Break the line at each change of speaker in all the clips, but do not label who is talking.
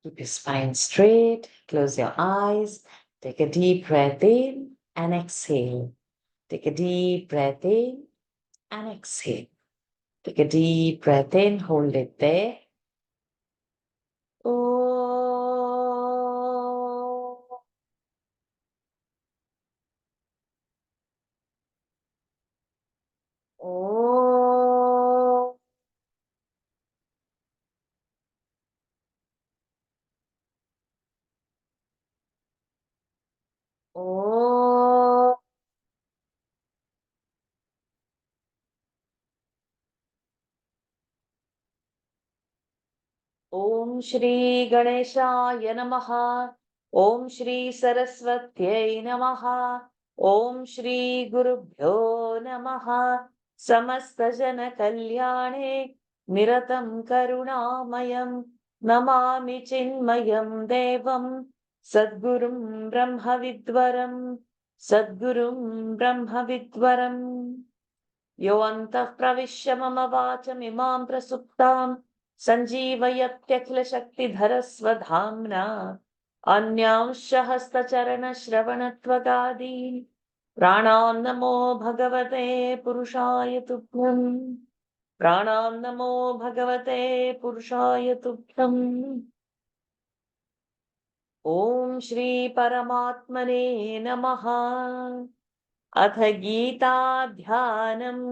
Keep your spine straight. Close your eyes. Take a deep breath in and exhale. Take a deep breath in and exhale. Take a deep breath in. Hold it there. Oh. Oh. Oh. Om Shri Ganeshaya Namaha. Om Shri Saraswatyai Namaha. Om Shri Gurubhyo Namaha. Samasta Jana Kalyane Niratam Karunamayam Namami Chinmayam Devam Sadgurum Brahma Vidwaram Sadgurum Brahma Vidwaram Yo antah pravishya mama vacham imam prasuptam sanjeevayatyakhila shakti dharasvadhamna अन्यांश हस्तचरण श्रवणत्वगादीन् प्राणान् नमो भगवते पुरुषाय तुभ्यम् प्राणान् नमो भगवते पुरुषाय तुभ्यम् ॐ श्री परमात्मने नमः अथ गीता ध्यानम्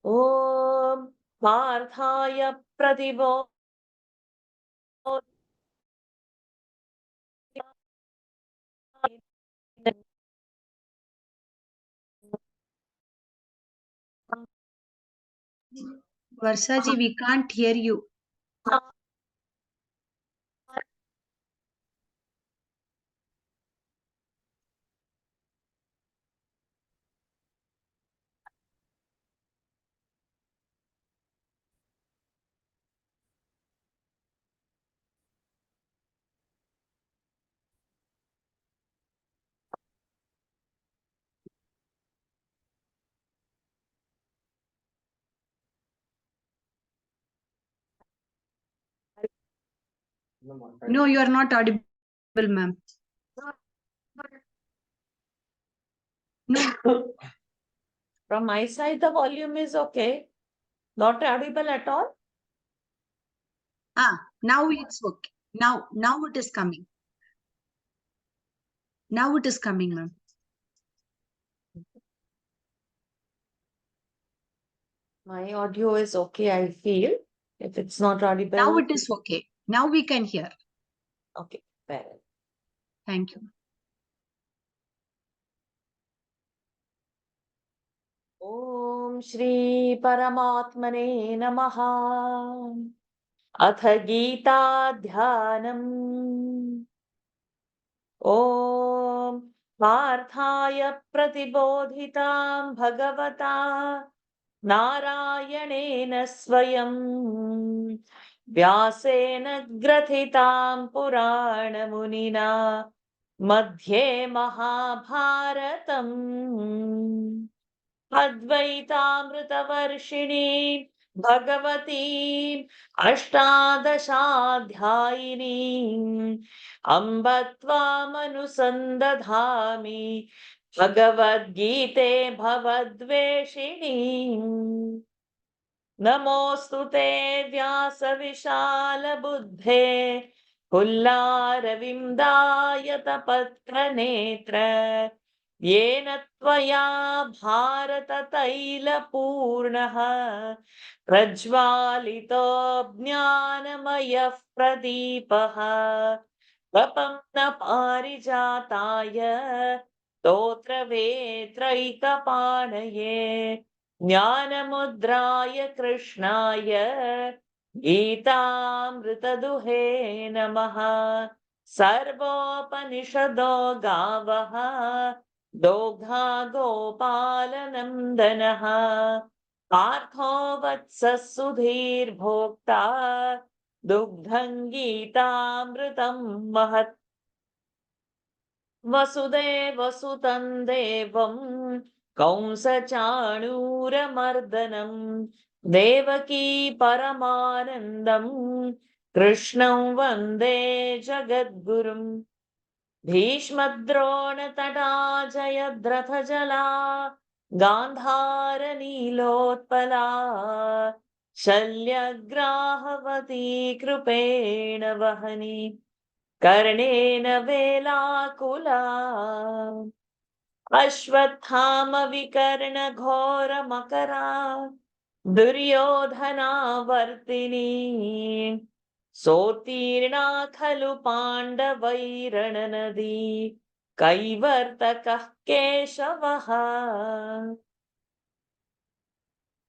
ॐ पार्थाय प्रतिबोधाय
Varsaji, we can't hear you. No, you are not audible, ma'am. No.
From my side, the volume is okay. Not audible at all.
Now it's okay. Now it is coming. Now it is coming, ma'am.
My audio is okay, I feel. If it's not audible.
Now it is okay. Now we can hear.
Okay, fair.
Thank you.
ॐ श्री परमात्मने नमः अथ गीता ध्यानम् ॐ पार्थाय प्रतिबोधितां भगवता नारायणेन स्वयं व्यासेन ग्रथितां पुराणमुनिना मध्ये महाभारतम् अद्वैतामृतवर्षिणी भगवती अष्टादशाध्यायिनी अम्ब त्वामनुसन्दधामि भगवद्गीते भवद्वेषिणी नमोऽस्तु ते व्यासविशालबुद्धे पुल्लारविन्दायतपत्रनेत्र येन त्वया भारततैलपूर्णः प्रज्वालितो ज्ञानमयः प्रदीपः प्रपन्नपारिजाताय स्तोत्रवेत्रैकपाणये ज्ञानमुद्राय कृष्णाय गीतामृतदुहे नमः सर्वोपनिषदो गावः दोग्धा गोपालनन्दनः पार्थो वत्सः सुधीर्भोक्ता दुग्धं गीतामृतं महत् वसुदेवसुतं देवं कंसचाणूरमर्दनं देवकी परमानन्दं कृष्णं वन्दे जगद्गुरुम् भीष्मद्रोणतटा जयद्रथजला गान्धारनीलोत्पला शल्यग्राहवती कृपेण वहनी कर्णेन वेलाकुला अश्वत्थामविकर्णघोरमकरा दुर्योधनावर्तिनी सोत्तीर्णा खलु पाण्डवैरणनदी कैवर्तकः केशवः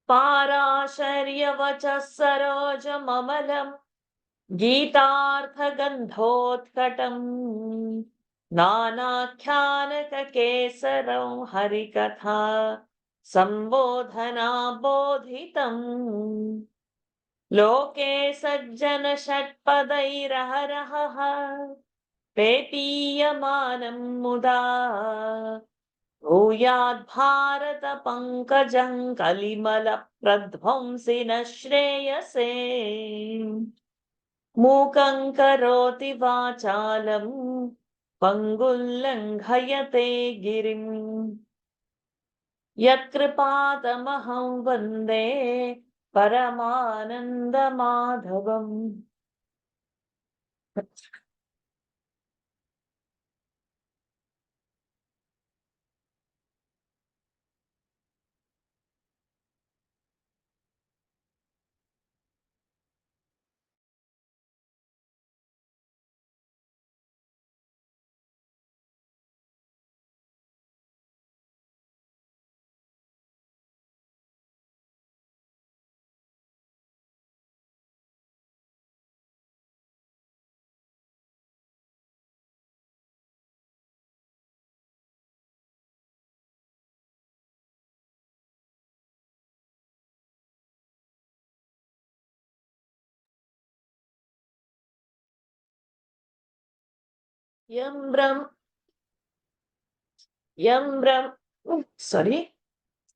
पाराशर्यवचः सरोजममलम् गीतार्थगन्धोत्कटम् नानाख्यानककेसरं हरिकथा सम्बोधनाबोधितम् लोके सज्जनषट्पदैरहरहः पेपीयमानं मुदा भूयाद्भारतपङ्कजं कलिमलप्रध्वंसि न श्रेयसे मूकं करोति वाचालं पङ्गुल्लङ्घयते गिरिम् यत्कृपातमहं वन्दे परमानन्दमाधवम् यं ब्रह्म sorry,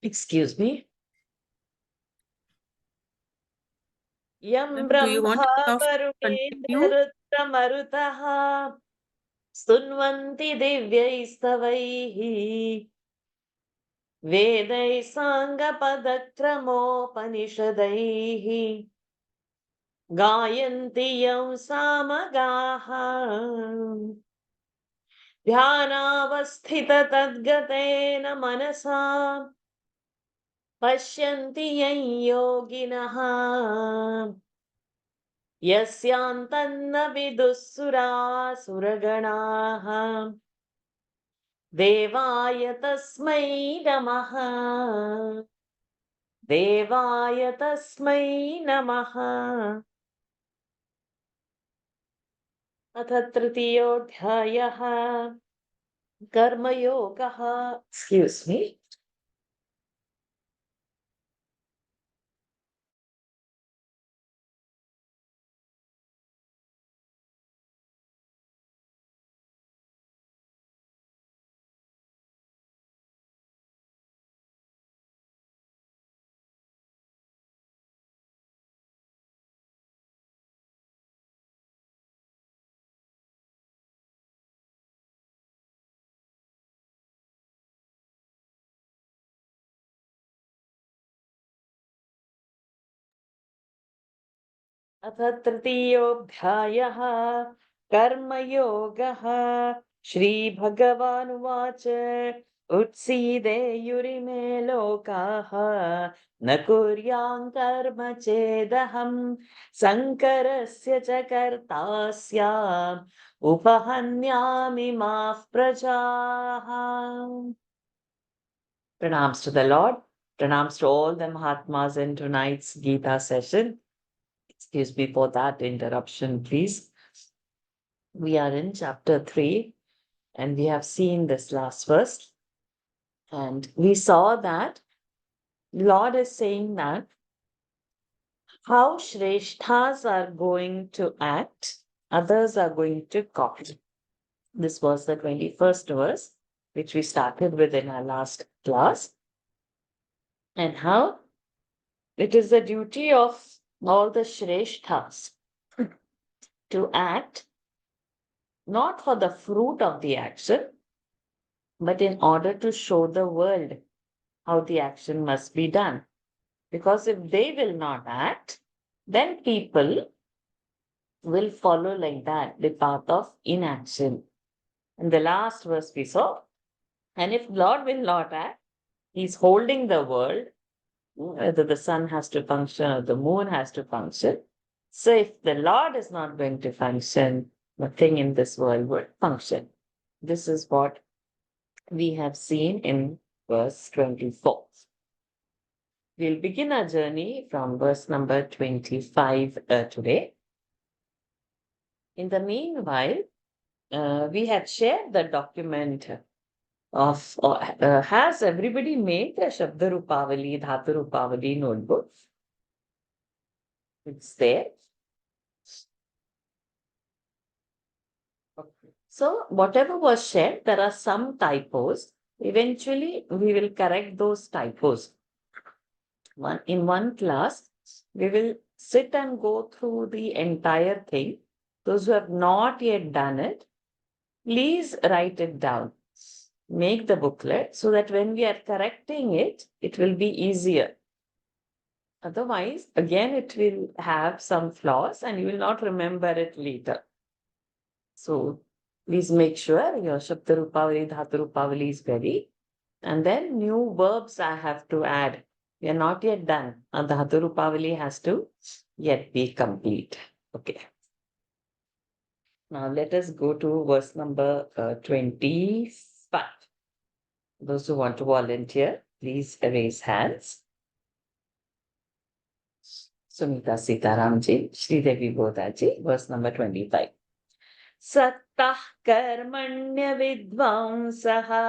excuse me. यं
Ma'am, do you want
Brahma
to continue?
वरुणेन्द्ररुद्रमरुतः स्तुन्वन्ति दिव्यैस्तवैः वेदैः साङ्गपदक्रमोपनिषदैः गायन्ति यं सामगाः ध्यानावस्थिततद्गतेन मनसा पश्यन्ति यं योगिनः यस्यान्तन्न विदुःसुरासुरगणाः देवाय तस्मै नमः देवाय तस्मै नमः अथ तृतीयोऽध्यायः कर्मयोगः excuse me अथ तृतीयोऽध्यायः कर्मयोगः श्रीभगवानुवाच उत्सीदेयुरिमे लोकाः न कुर्यां कर्म चेदहं शङ्करस्य च कर्ता स्याम् उपहन्यामि माः प्रजाः Pranams to the Lord. Pranams to all the Mahatmas in tonight's Gita session. Excuse me for that interruption, please. We are in chapter 3 and we have seen this last verse. And we saw that Lord is saying that how Shreshthas are going to act, others are going to copy. This was the 21st verse, which we started with in our last class. And how it is the duty of all the Shreshthas to act not for the fruit of the action, but in order to show the world how the action must be done. Because if they will not act, then people will follow like that, the path of inaction. In the last verse we saw, and if Lord will not act, He's holding the world, whether the sun has to function or the moon has to function. So if the Lord is not going to function, nothing in this world would function. This is what we have seen in verse 24. We'll begin our journey from verse number 25 today. In the meanwhile, we had shared the document of, has everybody made the Shabda Rupavali, Dhatu Rupavali notebook? It's there. Okay. So whatever was shared, there are some typos. Eventually, we will correct those typos. In one class, we will sit and go through the entire thing. Those who have not yet done it, please write it down. Make the booklet so that when we are correcting it, it will be easier. Otherwise, again, it will have some flaws and you will not remember it later. So please make sure your Shabda Rupavali, Dhatu Rupavali is ready. And then new verbs I have to add. We are not yet done. And the Dhatu Rupavali has to yet be complete. Okay. Now let us go to verse number 25. Those who want to volunteer, please raise hands. Sunita Sitaramji, Sridevi Bodhaji, verse number 25. Sattah karmanya vidvamsaha.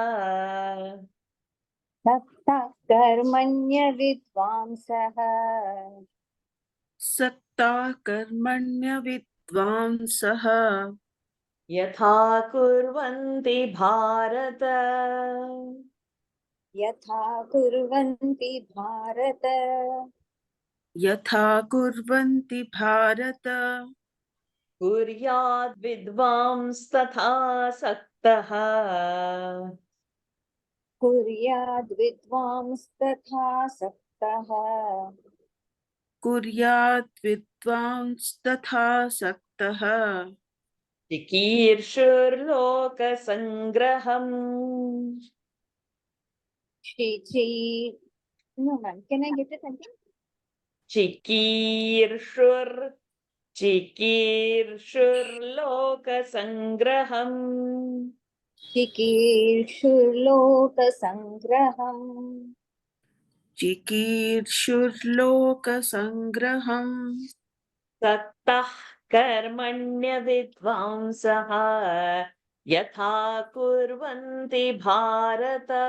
Sattah karmanya vidvamsah.
Sattah karmanya vidvamsah
Yatha kurvanti bharata.
Yatha kurvanti bharata.
yatha kurvanti bharata
Kuryat vidvams tatha saktah.
Kuryad vidvams tatha saktah.
kuryat vidvams tatha saktah
Chikirshur loka sangraham.
Shri. No, ma'am. Can I get it again?
Chikirshur loka sangraham.
Chikirshurloka sangraham.
chikirshurloka sangraham
Sattah karmanya vidvamsaha yatha kurvanti bharata.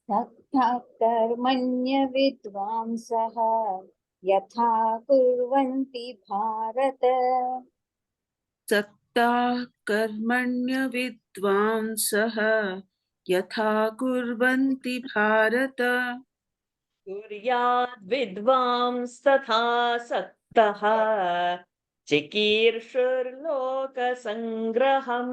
Sattah karmanya vidvamsah yatha kurvanti bharata.
sattah karmanya vidvamsah yatha kurvanti bharata
Kuryat vidvams tatha saktah. Chikirshur loka sangraham.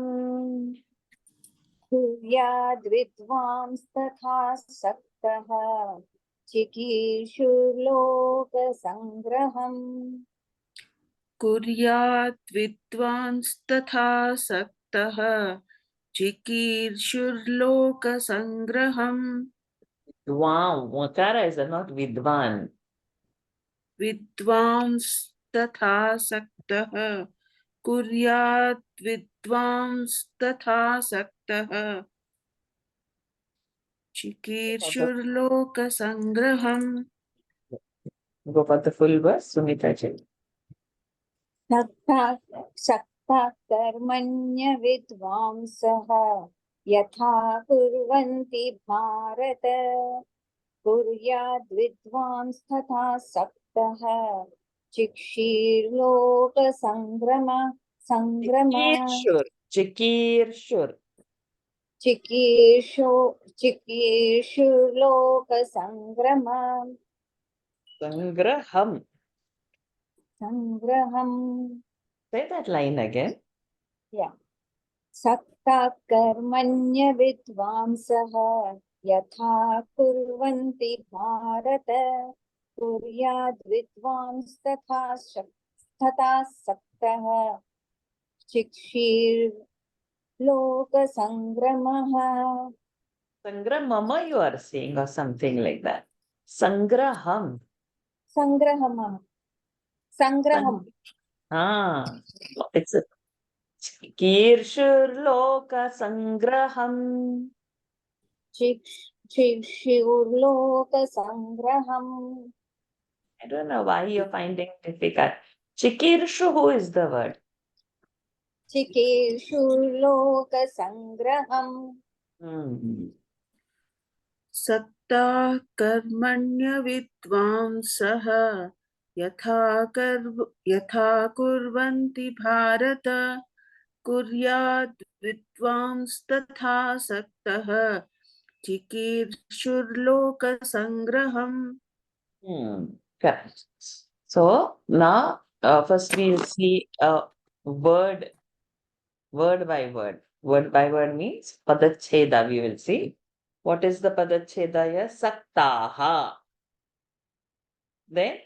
Kuryad vidvams tatha saktah chikishurloka sangraham.
कुर्यात् विद्वांस्तथा सक्तः चिकीर्षुर्लोकसङ्ग्रहम्
Wow, Makara is not vidvan.
विद्वांस्तथा सक्तः कुर्यात् विद्वांस्तथा सक्तः चिकीर्षुर्लोकसङ्ग्रहम्
Go for the full verse, Sunita ji.
Saktah karmanya vidvamsah yatha kurvanti bharata. Kuryad vidvams tatha saktah chikshirloka sangrama.
Chikirshur. Chikirshur.
Chikirshurloka sangrama.
Sangraham.
Sangraham.
Say that line again.
Yeah. सक्ता कर्मण्य विद्वांसः यथा कुर्वन्ति भारत कुर्याद् विद्वांस तथा सक्तः शिक्षीर्लोकसङ्ग्रमः.
Sangramama you are saying or something like that. Sangraham.
Sangraham. Sangraham.
It's a Kirshurloka Sangraham.
Shikshiurlokasangraham.
I don't know why you're finding it difficult. Chikirshu, who is the word?
Chikirshurlokasangraham.
सक्ताः कर्मण्य विद्वांसः यथा कुर्वन्ति Bharat कुर्याद् विद्वांस्तथा सक्तः चिकीर्षुर्लोकसङ्ग्रहम्.
Correct. So now first we'll see word by word. Word by word means padacheda we will see. What is the padacheda here? Saktaha. Then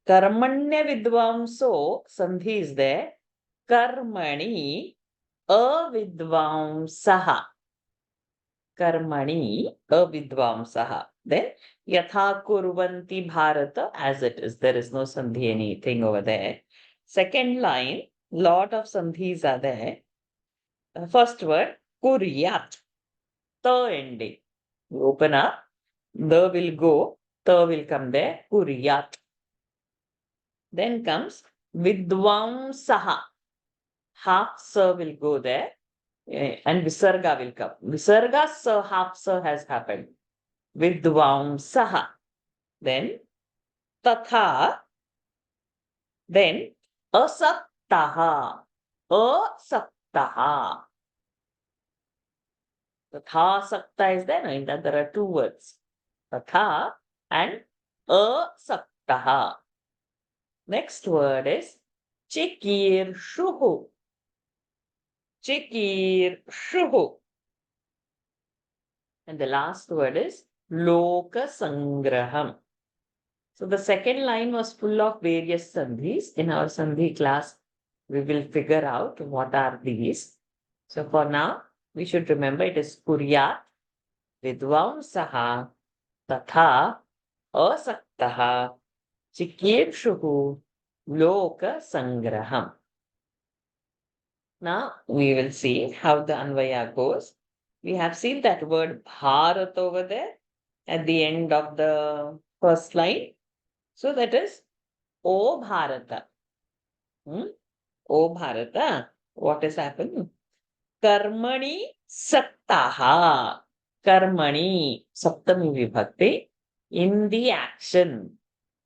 karmanya vidvamso, sandhi is there. Karmani avidvamsaha. Karmani avidvamsaha. Then yatha kurvanti bharata, as it is. There is no sandhi anything over there. Second line, lot of sandhis are there. First word, kuryat. Ta ending. You open up, the will go, ta will come there, kuryat. Then comes vidvamsaha. Half sa will go there, and visarga will come. Visarga sa, half sa has happened. Vidvamsaha. Then tatha. Then asaktaha. Asaktaha. Tatha sakta is there. In that there are two words. Tatha and asaktaha. Next word is chikirshuhu. Chikirshuhu. And the last word is lokasangraham. So the second line was full of various sandhis. In our sandhi class, we will figure out what are these. So for now, we should remember it is kuryat, vidvamsaha, tatha, asaktaha, chikirshuhu, lokasangraham. Now we will see how the Anvaya goes. We have seen that word Bharat over there at the end of the first line. So that is O Bharata. O Bharata. What has happened? Karmani Saktaha. Karmani Saptami Vibhakti. In the action.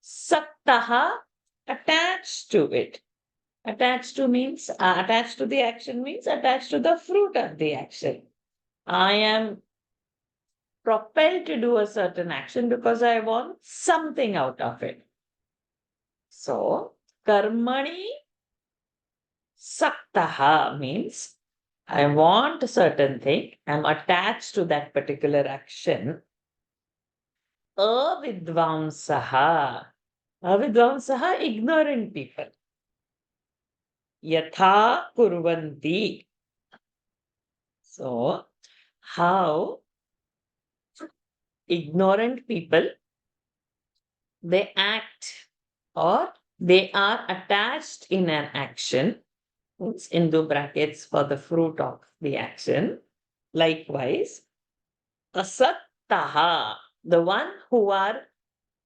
Saktaha attached to it. Attached to means, attached to the action means attached to the fruit of the action. I am propelled to do a certain action because I want something out of it. So, karmani saktaha means I want a certain thing. I'm attached to that particular action. Avidvamsaha. Avidvamsaha, ignorant people. Yatha kurvanti. So, how ignorant people, they act or they are attached in an action, means into brackets for the fruit of the action. Likewise, asattaha, the one who are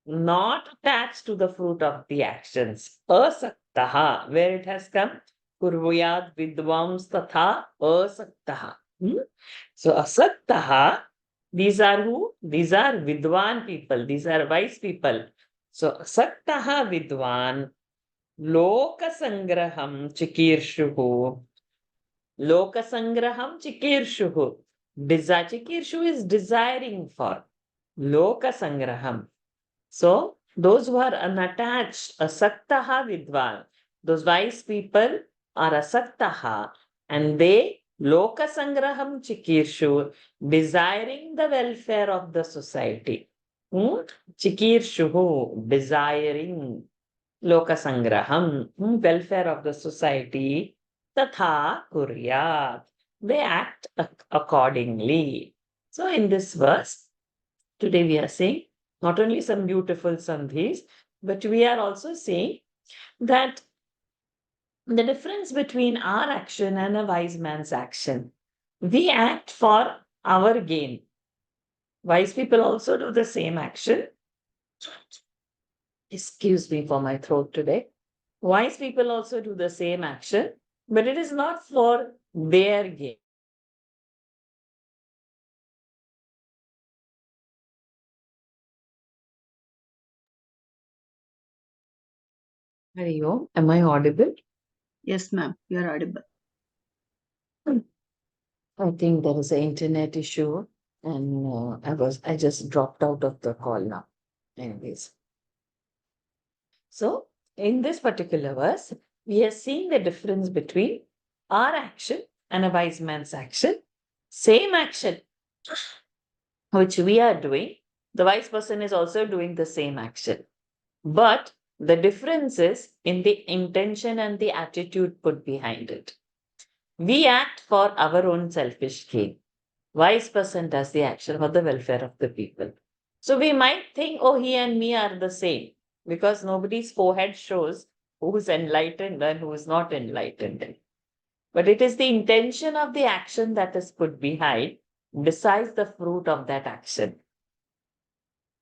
not attached to the fruit of the actions. Asattaha, where it has come, kurvuyat vidvams tatha asattaha. So asattaha, these are who? These are vidwan people. These are wise people. So asattaha vidwan lokasangraham chikirshuhu. Lokasangraham chikirshuhu. Chikirshu is desiring for. Lokasangraham. So those who are unattached, asaktaha vidwan, those wise people are asaktaha, and they lokasangraham chikirshu, desiring the welfare of the society. Chikirshuhu, desiring lokasangraham, welfare of the society. Tatha kuryat, they act accordingly. So in this verse, today we are saying not only some beautiful sandhis, but we are also saying that the difference between our action and a wise man's action. We act for our gain. Wise people also do the same action. Excuse me for my throat today. Wise people also do the same action, but it is not for their gain. Hari Om, am I audible?
Yes, ma'am. You are audible.
I think there is an internet issue, and I just dropped out of the call now. Anyways, so in this particular verse, we are seeing the difference between our action and a wise man's action. Same action which we are doing, the wise person is also doing the same action. But the difference is in the intention and the attitude put behind it. We act for our own selfish gain. Wise person does the action for the welfare of the people. So we might think, oh, he and me are the same, because nobody's forehead shows who's enlightened and who is not enlightened. But it is the intention of the action that is put behind, besides the fruit of that action,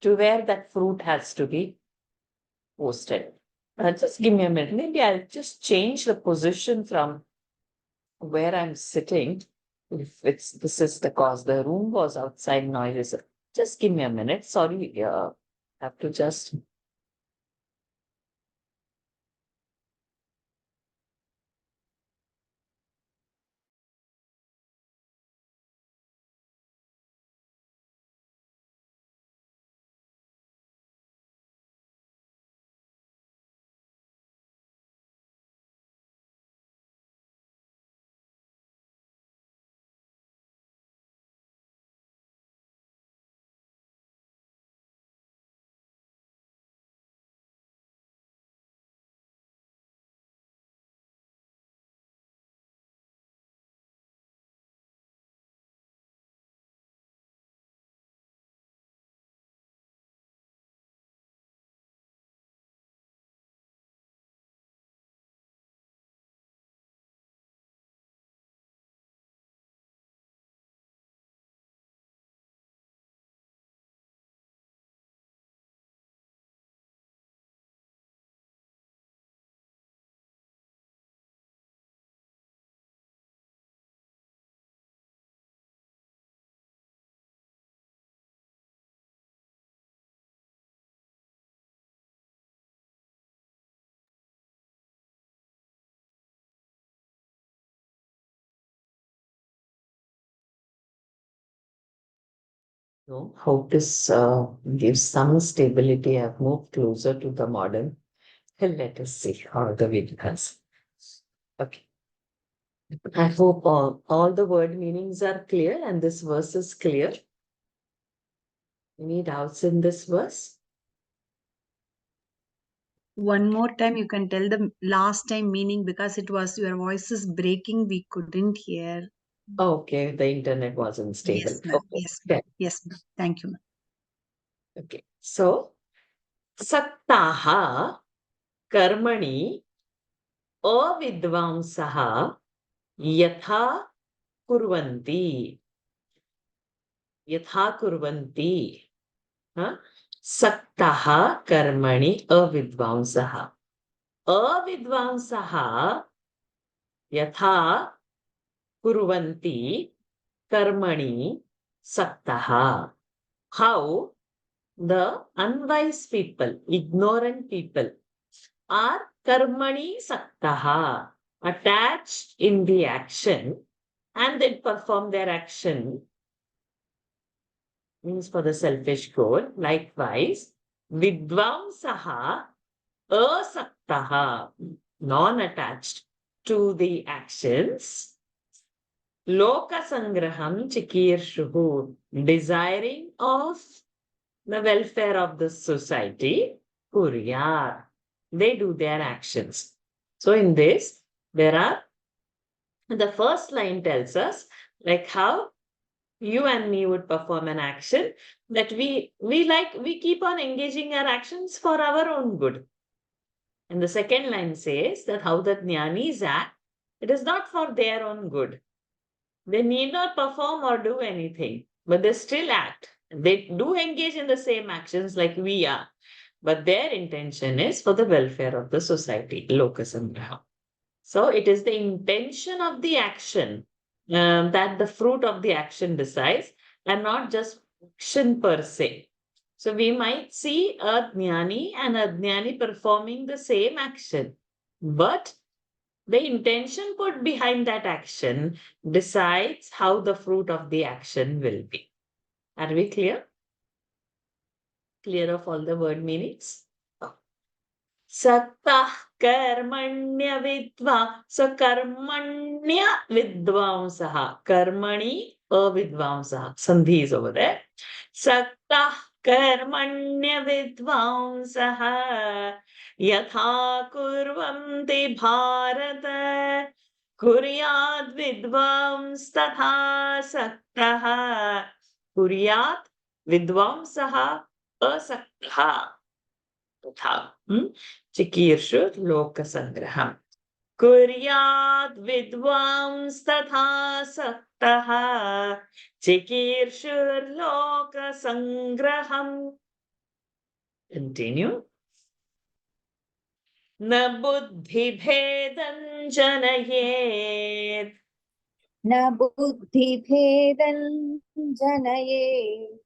to where that fruit has to be posted. Just give me a minute. Maybe I'll just change the position from where I'm sitting. If this is the cause, the room was outside noise. Just give me a minute. Sorry, have to just. Hope this gives some stability. I've moved closer to the modern. Let us see how the video has. Okay. I hope all the word meanings are clear and this verse is clear. Any doubts in this verse?
One more time, you can tell the last time meaning, because it was your voice is breaking. We couldn't hear.
Okay, the internet wasn't stable.
Yes, ma'am.
Okay.
Yes, ma'am. Yes, ma'am. Thank you, ma'am.
Okay. So, Saktaha Karmani Avidvamsaha Yatha Kurvanti. Yatha Kurvanti. Saktaha Karmani Avidvamsaha. Avidvamsaha Yatha Kurvanti Karmani Saktaha. How the unwise people, ignorant people, are karmani saktaha, attached in the action, and then perform their action, means for the selfish goal. Likewise, vidvamsaha asaktaha, non-attached, to the actions. Loka sangraham chikirshuhu, desiring of the welfare of the society, kuryat. They do their actions. So in this, the first line tells us like how you and me would perform an action that we keep on engaging our actions for our own good. And the second line says that how the jnanis act, it is not for their own good. They need not perform or do anything, but they still act. They do engage in the same actions like we are, but their intention is for the welfare of the society, lokasangraha. So it is the intention of the action that the fruit of the action decides, and not just action per se. So we might see a jnani and a jnani performing the same action, but the intention put behind that action decides how the fruit of the action will be. Are we clear? Clear of all the word meanings? Sattah karmanya vidva. So karmanya vidvamsaha. Karmani avidvamsaha. Sandhi is over there. Sattah karmanya vidvamsaha. Yatha kurvanti bharata. Kuryat vidvams tatha saktah. Kuryat vidvamsaha asaktah. तथा चिकीर्षुर् लोकसंग्रहम् कुर्याद् विद्वांस्तथा सक्तः चिकीर्षुर्लोकसंग्रहम्. Continue. न बुद्धिभेदं जनयेत्.
न बुद्धिभेदं जनयेत्.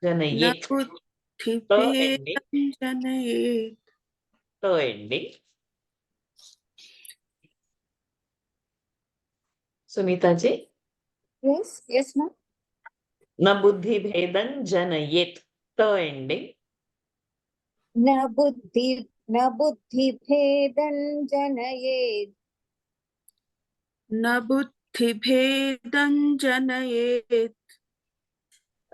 जनयेत्.
बुद्धिभेदं जनयेत्.
ending. Sunita ji.
Yes, ma'am.
न बुद्धिभेदं जनयेत्. ending.
न बुद्धिभेदं जनयेत्.
न बुद्धिभेदं जनयेत्.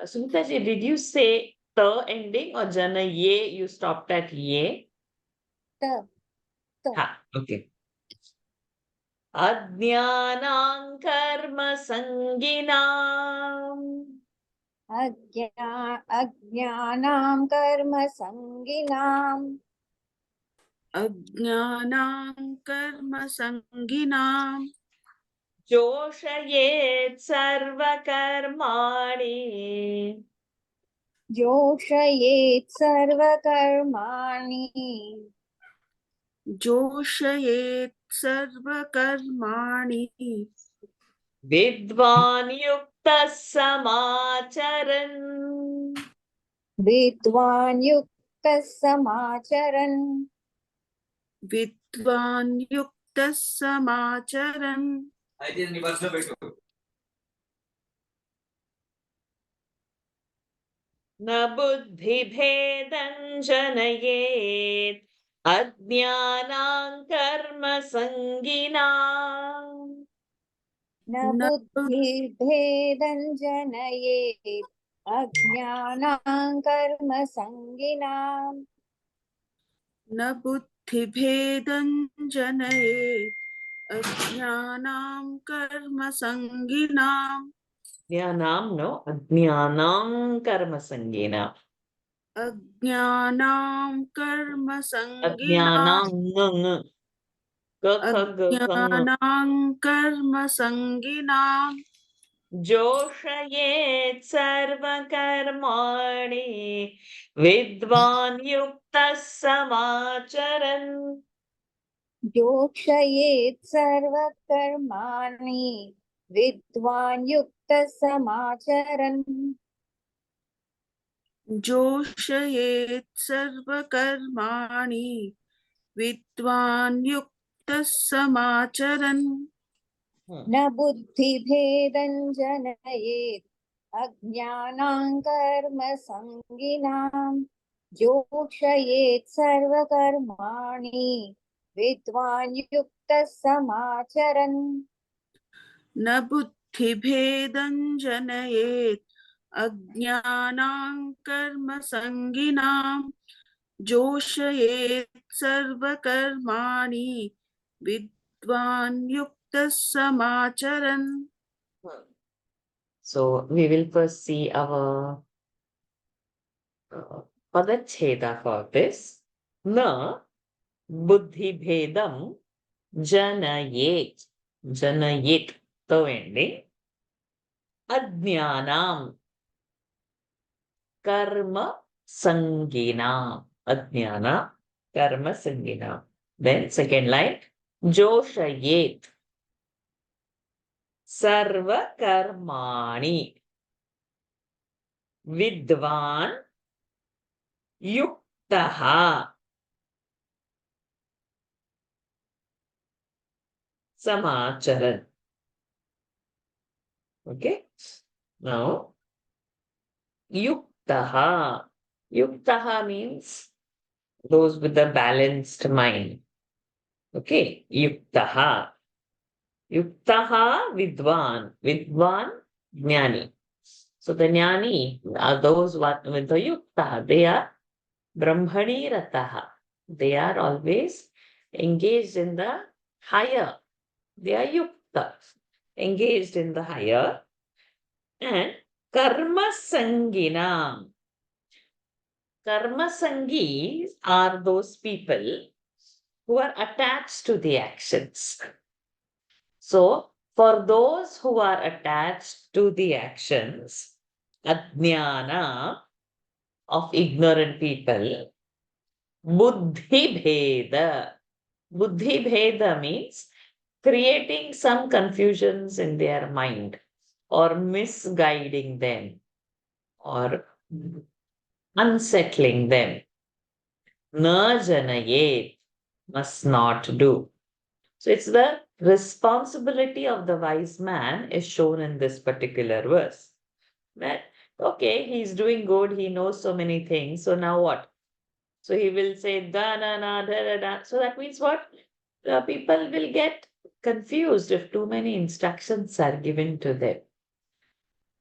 Sunita ji, did you say the ending or jana ye? You stopped at ye?
The.
Ha, okay. Ajnanam karma sanginam.
अज्ञानां कर्म संगिनां.
अज्ञानां कर्म संगिनां.
जोषयेत् सर्वकर्माणि.
जोषयेत् सर्वकर्माणि.
जोषयेत् सर्वकर्माणि.
विद्वान् युक्तः समाचरन्.
विद्वान् युक्तः समाचरन्.
विद्वान् युक्तः समाचरन्.
न बुद्धिभेदं जनयेत् अज्ञानां कर्म संगिनाम्.
न बुद्धिभेदं जनयेत् अज्ञानां कर्म संगिनाम्.
न बुद्धिभेदं जनयेत् अज्ञानां कर्म संगिनाम्.
ज्ञानां no अज्ञानां कर्म संगिनाम्.
अज्ञानां कर्म
अज्ञानां
संगिनाम्. अज्ञानां कर्म संगिनाम्.
जोषयेत् सर्वकर्माणि विद्वान् युक्तः समाचरन्.
जोषयेत् सर्वकर्माणि विद्वान् युक्तः समाचरन्.
जोषयेत् सर्वकर्माणि विद्वान् युक्तः समाचरन्.
न बुद्धिभेदं जनयेत् अज्ञानां कर्म संगिनां. जोषयेत् सर्वकर्माणि विद्वान् युक्तः समाचरन्
न बुद्धिभेदं जनयेत् अज्ञानां कर्मसङ्गिनां जोषयेत् सर्वकर्माणि विद्वान् युक्तः समाचरन्.
So we will first see our padacheda for this. Na buddhi bhedam janayet. Janayet, the ending. Ajnanam karma sangina. Ajnana karma sangina. Then second line. Joshayet sarva karmani. Vidvan yuktaha samacharan. Okay. Now, yuktaha. Yuktaha means those with a balanced mind. Okay. Yuktaha. Yuktaha vidvan. Vidvan jnani. So the jnani are those with the yuktaha. They are brahmani rataha. They are always engaged in the higher. They are yukta. Engaged in the higher. And karma sangina. Karma sangis are those people who are attached to the actions. So, for those who are attached to the actions, ajnana of ignorant people, buddhi bheda. Buddhi bheda means creating some confusions in their mind or misguiding them or unsettling them. Na janayet, must not do. So it's the responsibility of the wise man is shown in this particular verse. That, okay, he's doing good, he knows so many things, so now what? So he will say da na na da da da. So that means what? People will get confused if too many instructions are given to them.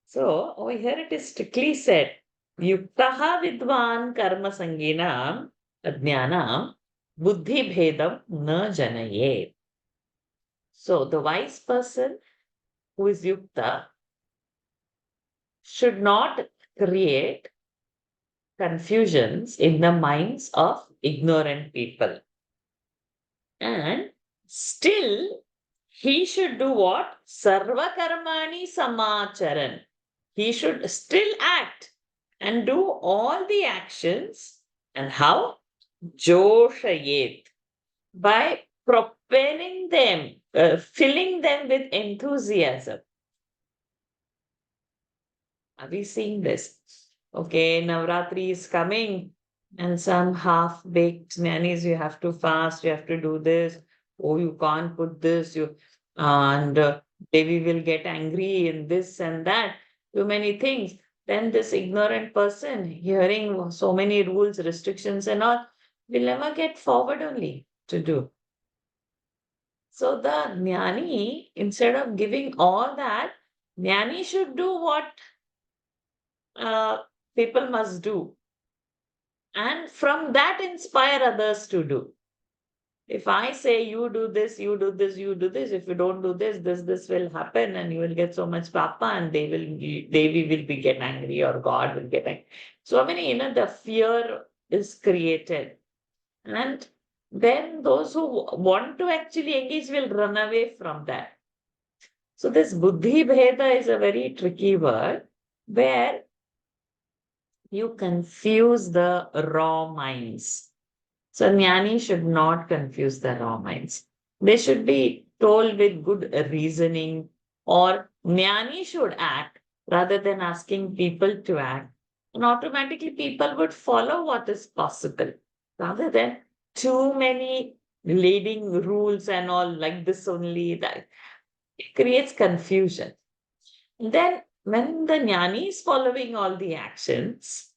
So over here it is strictly said, Yuktaha vidvan karma sanginam ajnanam buddhi bhedam na janayet. So the wise person who is yukta should not create confusions in the minds of ignorant people. And still, he should do what? Sarva karmani samacharan. He should still act and do all the actions. And how? Joshayet. By propelling them, filling them with enthusiasm. Are we seeing this? Okay, Navratri is coming and some half-baked nannies, you have to fast, you have to do this. Oh, you can't put this. And Devi will get angry and this and that. Too many things. Then this ignorant person hearing so many rules, restrictions and all will never get forward only to do. So the jnani, instead of giving all that, jnani should do what people must do. And from that, inspire others to do. If I say you do this, you do this, you do this, if you don't do this, this will happen and you will get so much papa and Devi will be get angry or God will get angry. So many, the fear is created. And then those who want to actually engage will run away from that. So this buddhi bheda is a very tricky word where you confuse the raw minds. So jnani should not confuse the raw minds. They should be told with good reasoning, or jnani should act rather than asking people to act. And automatically people would follow what is possible rather than too many leading rules and all like this only. That it creates confusion. Then when the jnani is following all the actions,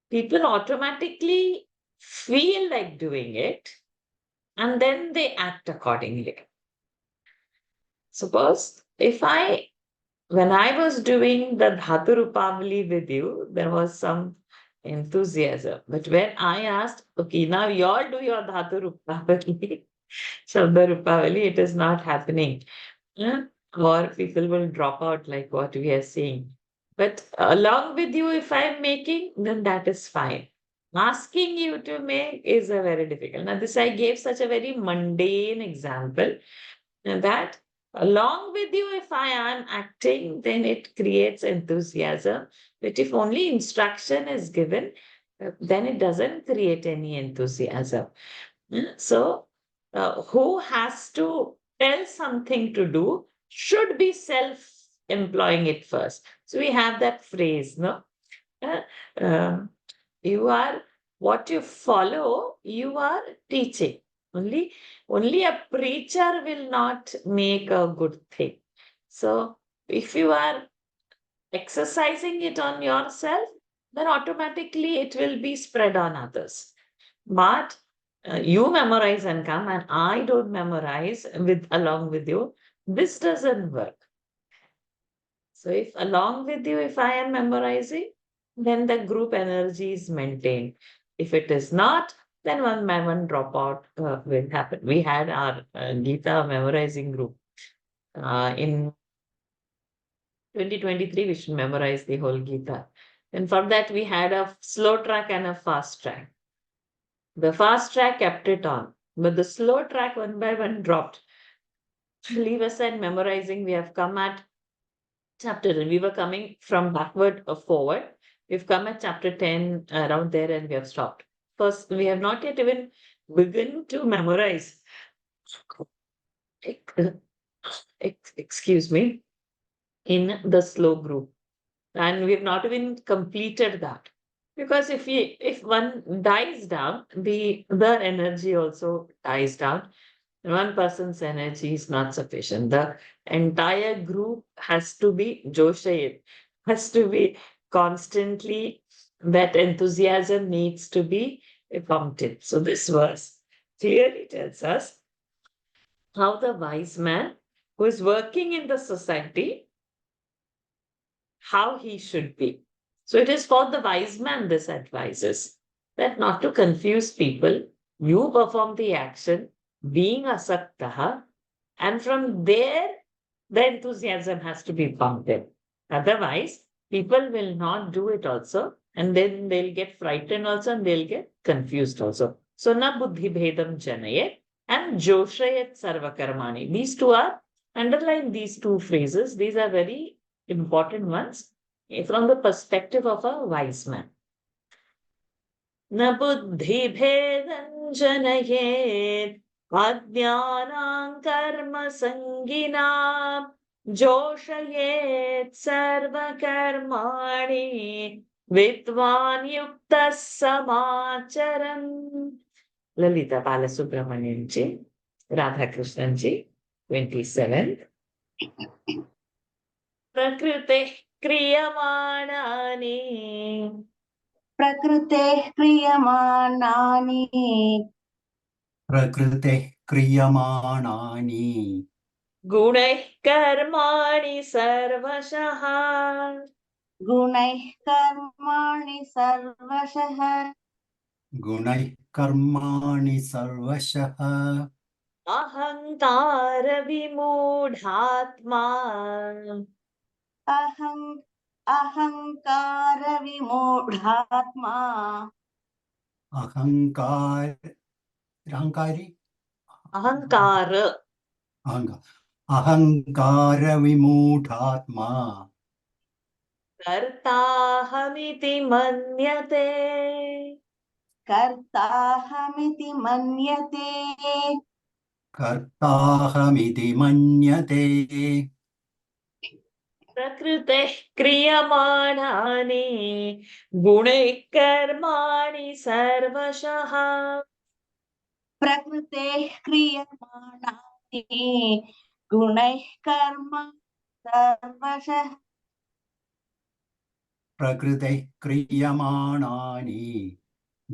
people automatically feel like doing it and then they act accordingly. Suppose when I was doing the Dhatu Rupavali with you, there was some enthusiasm. But when I asked, okay, now you all do your Dhatu Rupavali, Shabda Rupavali, it is not happening. Yeah? Or people will drop out like what we are seeing. But along with you, if I'm making, then that is fine. Asking you to make is a very difficult. Now, this I gave such a very mundane example that along with you, if I am acting, then it creates enthusiasm. But if only instruction is given, then it doesn't create any enthusiasm. So, who has to tell something to do should be self employing it first. So, we have that phrase, no? Uh, um, you are what you follow, you are teaching. Only a preacher will not make a good thing. So, if you are exercising it on yourself, then automatically it will be spread on others. But you memorize and come, and I don't memorize along with you. This doesn't work. So if along with you, if I am memorizing, then the group energy is maintained. If it is not, then one by one dropout will happen. We had our Gita memorizing group. In 2023, we should memorize the whole Gita. And for that, we had a slow track and a fast track. The fast track kept it on, but the slow track one by one dropped. Leave aside memorizing, we have come at chapter, and we were coming from backward or forward. We've come at chapter 10 around there and we have stopped. First, we have not yet even begun to memorize. Excuse me, in the slow group. And we have not even completed that. Because if one dies down, the energy also dies down. One person's energy is not sufficient. The entire group has to be joshayit, has to be constantly, that enthusiasm needs to be pumped in. So this verse clearly tells us how the wise man who is working in the society, how he should be. So it is for the wise man this advises that not to confuse people, you perform the action being asaktaha, and from there the enthusiasm has to be pumped in. Otherwise, people will not do it also, and then they'll get frightened also and they'll get confused also. So na buddhi bhedam janayet and joshayet sarvakarmani. These two are, underline these two phrases. These are very important ones from the perspective of a wise man. Na buddhi bhedan janayet adyanam karma sanginam joshayet sarva karmani vidvan yukta samacharam. Lalita Balasubramanian ji, Radhakrishnan ji, 27. Prakrite kriyamanaani
प्रकृतेः क्रियमाणानि
प्रकृतेः क्रियमाणानि
गुणैः कर्माणि सर्वशः
गुणैः कर्माणि सर्वशः
गुणैः कर्माणि सर्वशः
अहङ्कार विमूढात्मा
अहङ्कारविमूढात्मा
अहङ्कारी
अहङ्कार
अहङ्कारविमूढात्मा
कर्ताहमिति मन्यते
कर्ताहमिति मन्यते
कर्ताहमिति मन्यते
प्रकृतेः क्रियमाणानि गुणैः कर्माणि सर्वशः
प्रकृतेः क्रियमाणानि गुणैः कर्म सर्वशः
प्रकृतेः क्रियमाणानि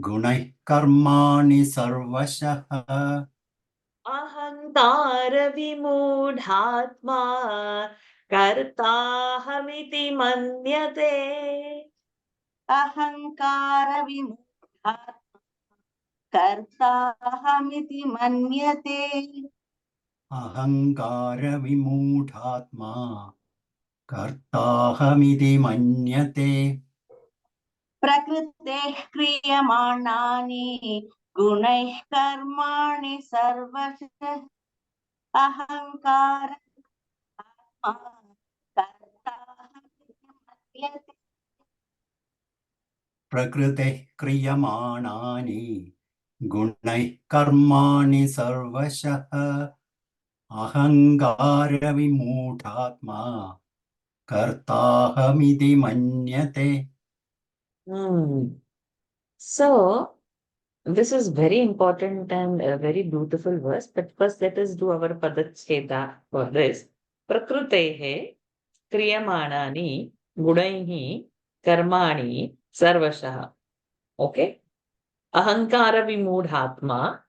गुणैः कर्माणि सर्वशः
अहङ्कारविमूढात्मा कर्ताहमिति मन्यते
अहङ्कारविमूढात्मा कर्ताहमिति मन्यते
अहङ्कारविमूढात्मा कर्ताहमिति मन्यते
प्रकृतेः क्रियमाणानि गुणैः कर्माणि सर्वशः अहङ्कारः कर्ताहमिति मन्यते
प्रकृतेः क्रियमाणानि गुणैः कर्माणि सर्वशः अहङ्कारविमूढात्मा कर्ताहमिति मन्यते.
So, this is very important and a very beautiful verse. But first, let us do our Padacheda for this. Prakrutehe kriyamanani gudaihi karmani sarvashaha. Okay? Ahankara vimudhatma.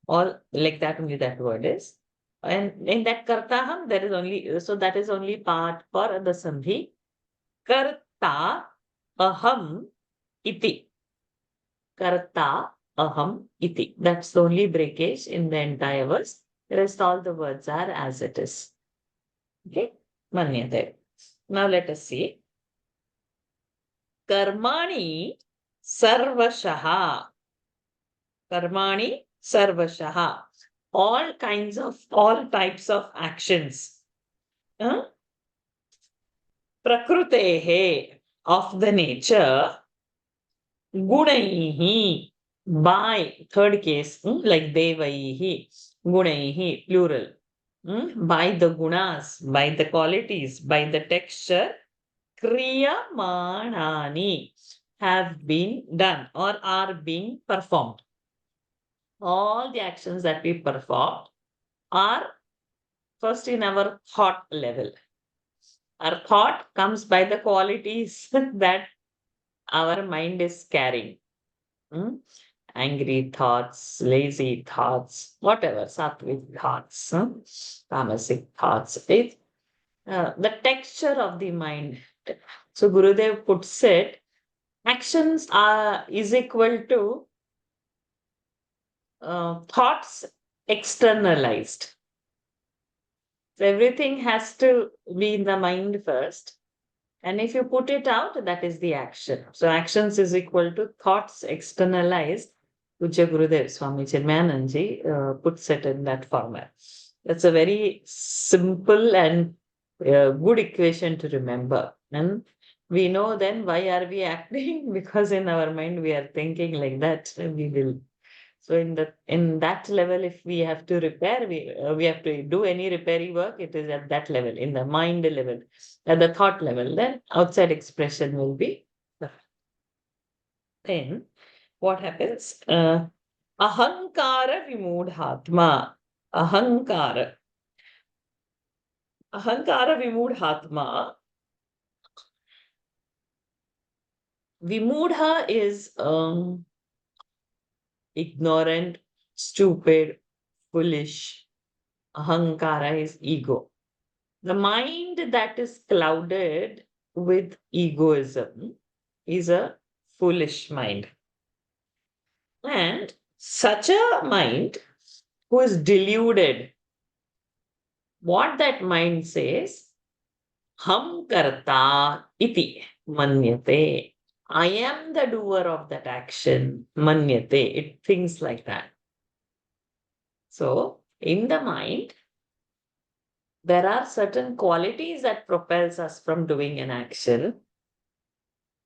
All like that only that word is. And in that kartaham, there is only, so that is only part for the sandhi. Karta aham iti. Karta aham iti. That's the only breakage in the entire verse. The rest all the words are as it is. Okay? Manyate. Now let us see. Karmani sarvashaha. Karmani sarvashaha. All types of actions. Prakrutehe, of the nature. Gunaihi, by, third case, like devaihi, gunaihi, plural. By the gunas, by the qualities, by the texture, kriyamanani, have been done or are being performed. All the actions that we perform are first in our thought level. Our thought comes by the qualities that our mind is carrying. Angry thoughts, lazy thoughts, whatever, sattvic thoughts, tamasic thoughts. It's the texture of the mind. So Gurudev puts it, actions is equal to thoughts externalized. So everything has to be in the mind first. And if you put it out, that is the action. So actions is equal to thoughts externalized. Pujya Gurudev Swami Chinmayananji puts it in that format. That's a very simple and good equation to remember. And we know then why are we acting? Because in our mind we are thinking like that. We will. So in that level, if we have to repair, we have to do any repairing work, it is at that level, in the mind level, at the thought level. Then outside expression will be. Then what happens? Ahankara vimudhatma. Ahankara. Ahankara vimudhatma. Vimudha is ignorant, stupid, foolish. Ahankara is ego. The mind that is clouded with egoism is a foolish mind. And such a mind who is deluded, what that mind says, ham karta iti manyate. I am the doer of that action, manyate. It thinks like that. So, in the mind, there are certain qualities that propels us from doing an action.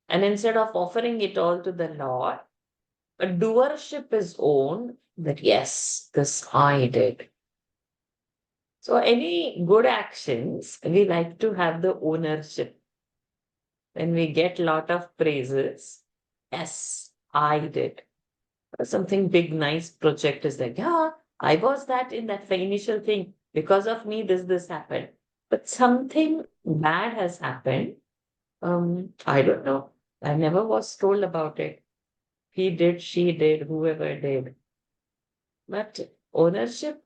And instead of offering it all to the Lord, a doership is owned that, yes, this I did. So any good actions, we like to have the ownership. When we get a lot of praises, yes, I did. Something big, nice project is like, yeah, I was that in that initial thing. Because of me, this happened. But something bad has happened. I don't know. I never was told about it. He did, she did, whoever did. But ownership,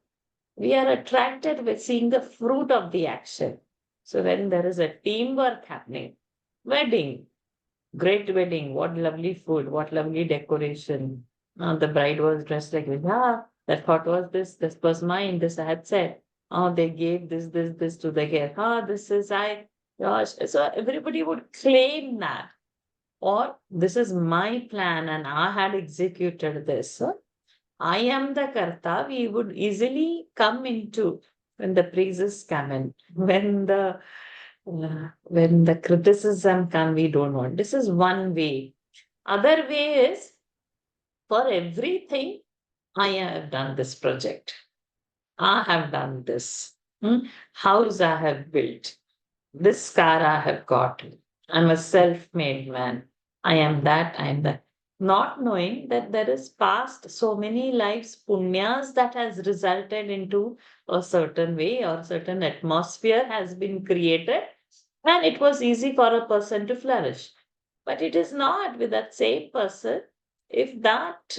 We are attracted with seeing the fruit of the action. So when there is a teamwork happening, wedding, great wedding, what lovely food, what lovely decoration. The bride was dressed like, yeah, that thought was this was mine, this I had said. Oh, they gave this to the guest. This is I. Gosh. So everybody would claim that. Or this is my plan and I had executed this. So I am the Karta. We would easily come into when the praises come in, when the criticism come, we don't want. This is one way. Other way is for everything, I have done this project. I have done this. House I have built. This car I have got. I'm a self-made man. I am that, I am that. Not knowing that there is past so many lives, punyas that has resulted into a certain way or certain atmosphere has been created, and it was easy for a person to flourish. But it is not with that same person. If that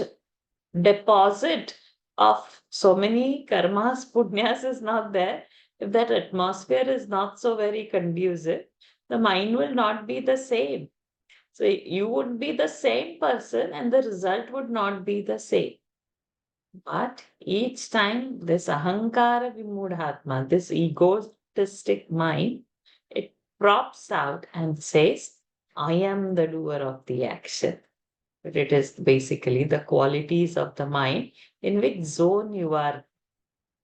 deposit of so many karmas, punyas is not there, if that atmosphere is not so very conducive, the mind will not be the same. So you would be the same person and the result would not be the same. But each time this ahankara vimudhatma, this egotistic mind, it props out and says, I am the doer of the action. But it is basically the qualities of the mind in which zone you are,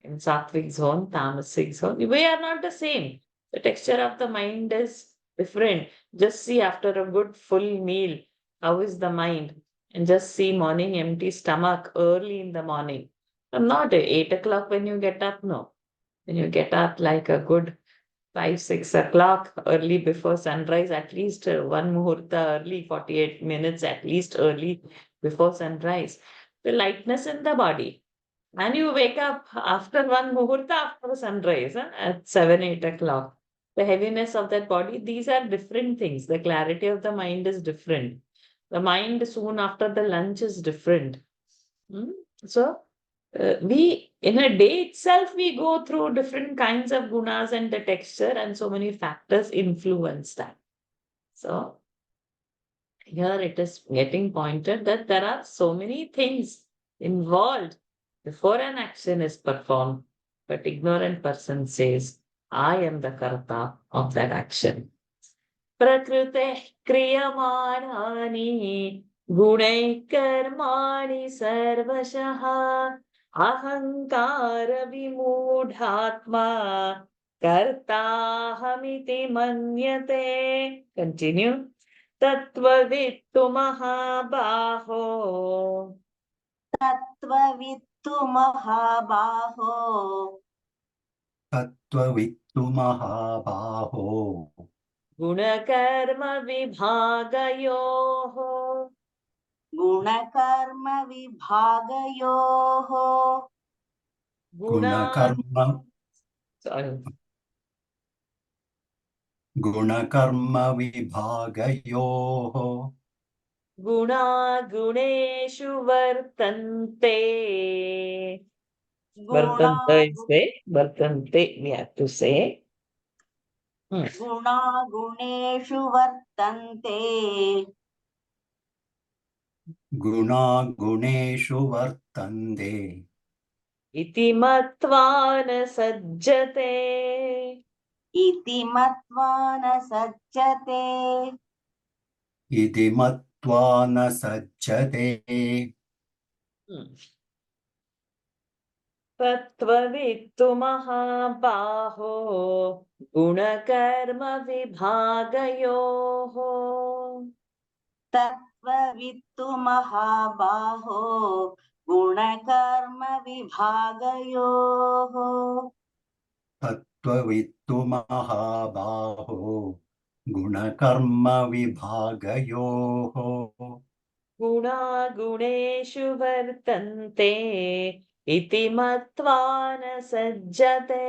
in sattvic zone, tamasic zone. We are not the same. The texture of the mind is different. Just see after a good full meal, how is the mind? And just see morning empty stomach early in the morning. Not 8 o'clock when you get up, no. When you get up like a good 5, 6 o'clock early before sunrise, at least one muhurta early, 48 minutes at least early before sunrise. The lightness in the body. And you wake up after one muhurta after sunrise at 7, 8 o'clock. The heaviness of that body, these are different things. The clarity of the mind is different. The mind soon after the lunch is different. So we in a day itself we go through different kinds of gunas and the texture and so many factors influence that. So here it is getting pointed that there are so many things involved before an action is performed, but ignorant person says, I am the karta of that action. प्रकृतेः क्रियमाणानि गुणैः कर्माणि सर्वशः अहङ्कारविमूढात्मा कर्ताहमिति मन्यते. Continue. तत्त्ववित्तु महाबाहो
तत्त्ववित्तु महाबाहो
तत्त्ववित्तु महाबाहो
गुणकर्मविभागयोः
गुणकर्मविभागयोः
गुणा
गुणकर्म गुणकर्मविभागयोः
गुणा गुणेषु वर्तन्ते.
गुणा
Vartante, we have to say.
गुणा गुणेषु वर्तन्ते
गुणा गुणेषु वर्तन्ते
इति मत्वा न सज्जते.
इति मत्वा न सज्जते
इति मत्वा न सज्जते
तत्त्ववित्तु महाबाहो गुणकर्मविभागयोः
तत्त्ववित्तु महाबाहो गुणकर्मविभागयोः
तत्त्ववित्तु महाबाहो गुणकर्मविभागयोः
गुणा गुणेषु वर्तन्ते इति मत्वा न सज्जते.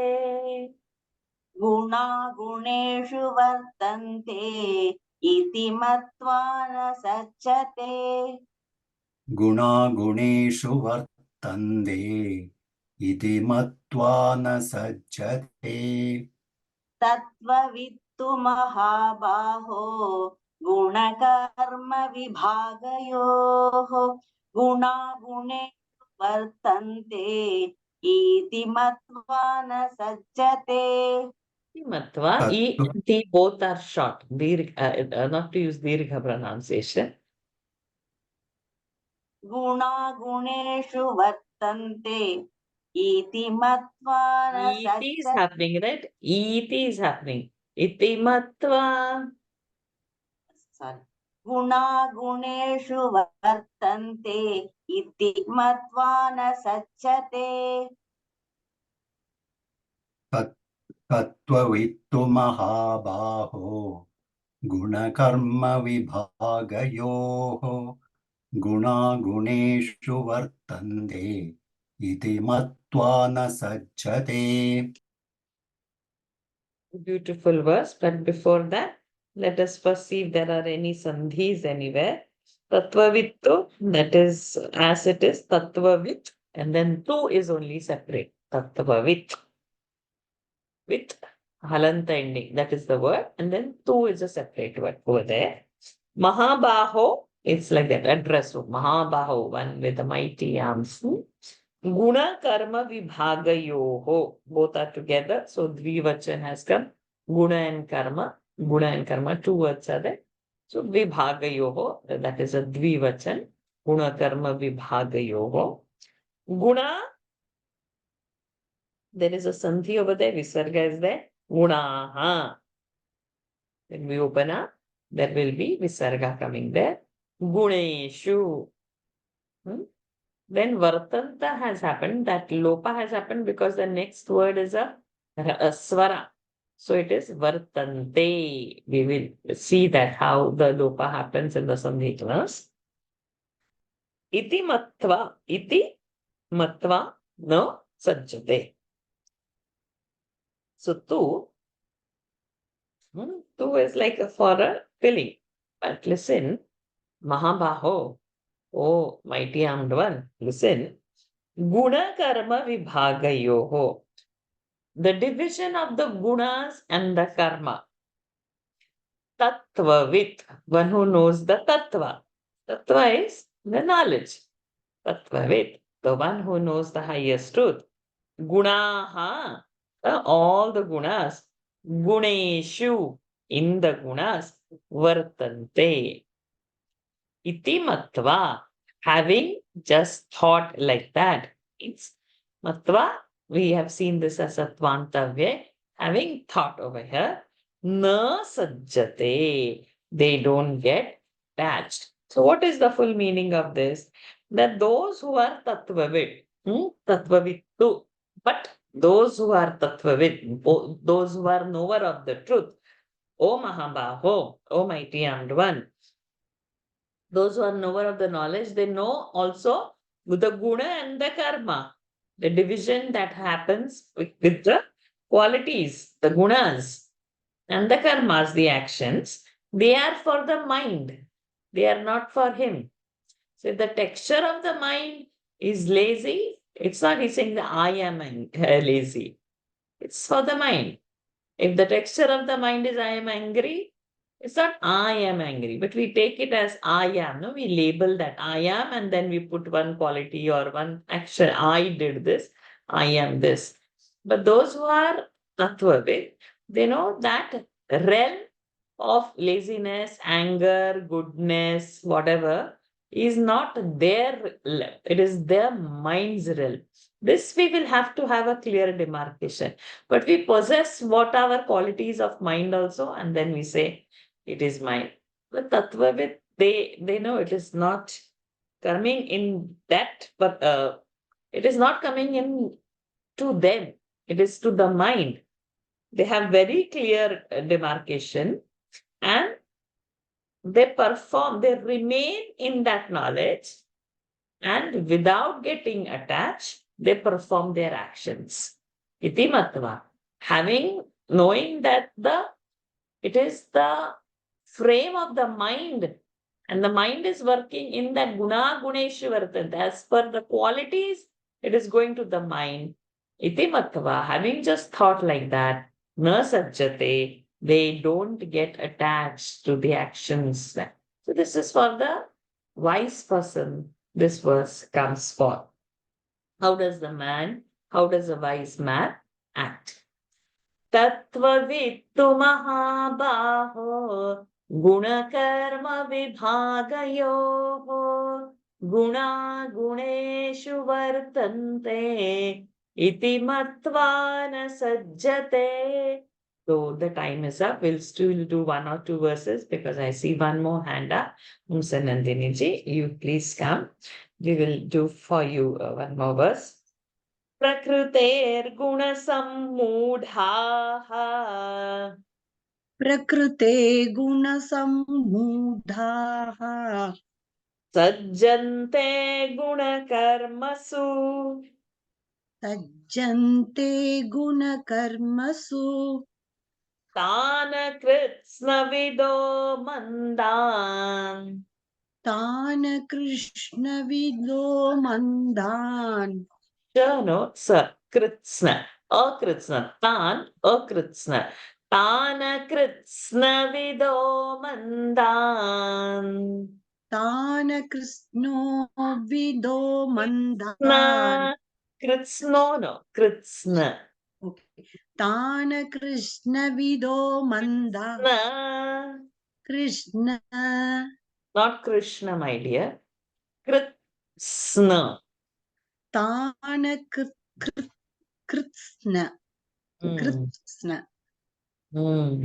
गुणा गुणेषु वर्तन्ते इति मत्वा न सज्जते
गुणा गुणेषु वर्तन्ते इति मत्वा न सज्जते
तत्त्ववित्तु महाबाहो गुणकर्मविभागयोः गुणागुणे वर्तन्ते इति मत्वा न सज्जते
Matva, E
तत्तु
and T both are short. Not to use Dirgha pronunciation.
गुणागुणेषु वर्तन्ते इति मत्वा न
Iti is
सज्जते
happening, right? Iti is happening. Iti Matva.
गुणागुणेषु वर्तन्ते इति मत्वा न सज्जते
तत्त्ववित्तु महाबाहो गुणकर्मविभागयोः गुणागुणेषु वर्तन्ते इति मत्वा न सज्जते
Beautiful verse. But before that, let us first see if there are any sandhis anywhere. Tattvavittu, that is as it is, Tattvavit, and then tu is only separate. Tattvavit, with halanta ending. That is the word. And then tu is a separate word over there. Mahabaho, it's like that, address. Mahabaho, one with the mighty arms. Guna karma vibhagayoho, both are together. So dvivachan has come. Guna and karma, two words are there. So vibhagayoho, that is a dvivachan. Guna karma vibhagayoho. Guna, there is a sandhi over there, visarga is there. Gunaha. When we open up, there will be visarga coming there. Guneshu. Then Vartanta has happened, that Lopa has happened because the next word is a Swara. So it is Vartante. We will see that how the Lopa happens in the Sandhi class. Iti Matva no Sajjate. So tu is like for a filling. But listen, Mahabaho, oh mighty armed one, listen. Guna karma vibhagayoho. The division of the gunas and the karma. Tattvavit, one who knows the tattva. Tattva is the knowledge. Tattvavit, the one who knows the highest truth. Gunaha, all the gunas. Guneshu, in the gunas. Vartante. Iti matva, having just thought like that. It's matva, we have seen this as a tvantavya, having thought over here. Na sajjate, they don't get attached. So what is the full meaning of this? That those who are tattvavid, tattvavittu, but those who are tattvavid, those who are knower of the truth, O Mahabaho, O mighty armed one, those who are knower of the knowledge, they know also the guna and the karma, the division that happens with the qualities, the gunas and the karmas, the actions, they are for the mind. They are not for him. So if the texture of the mind is lazy, it's not he's saying that I am lazy. It's for the mind. If the texture of the mind is I am angry, it's not I am angry, but we take it as I am. No, we label that I am and then we put one quality or one action. I did this, I am this. But those who are Tattvavid, they know that realm of laziness, anger, goodness, whatever, is not their realm. It is their mind's realm. This we will have to have a clear demarcation. But we possess what our qualities of mind also, and then we say it is mine. But Tattvavid, they know it is not coming in that, but it is not coming in to them. It is to the mind. They have very clear demarcation and they remain in that knowledge, and without getting attached, they perform their actions. Iti matva. Knowing that it is the frame of the mind, and the mind is working in that guna guneshu vartante, as per the qualities It is going to the mind. Iti matva, having just thought like that, na sajjate, they don't get attached to the actions. So this is for the wise person. This verse comes for. How does a wise man act? तत्त्ववित्तु महाबाहो गुणकर्मविभागयोः गुणागुणेषु वर्तन्ते इति मत्वा न सज्जते. So the time is up. We'll still do one or two verses because I see one more hand up. Nandini ji, you please come. We will do for you one more verse. प्रकृतेर्गुणसम्मूढाः
प्रकृते गुणसम्मूढाः
सज्जन्ते गुणकर्मसु
सज्जन्ते गुणकर्मसु
तान् कृत्स्नविदो मन्दान्
तान् कृष्णविदो मन्दान्
no कृत्स्न अकृत्स्न तान् अकृत्स्न तान् कृत्स्नविदो मन्दान्
तान् कृष्णो विदो मन्दान्
कृत्स्नो no कृत्स्न
okay. तान् कृष्णविदो मन्दान् Krishna
not Krishna, my dear. Kritsna.
तान् कृत्स्न कृत्स्न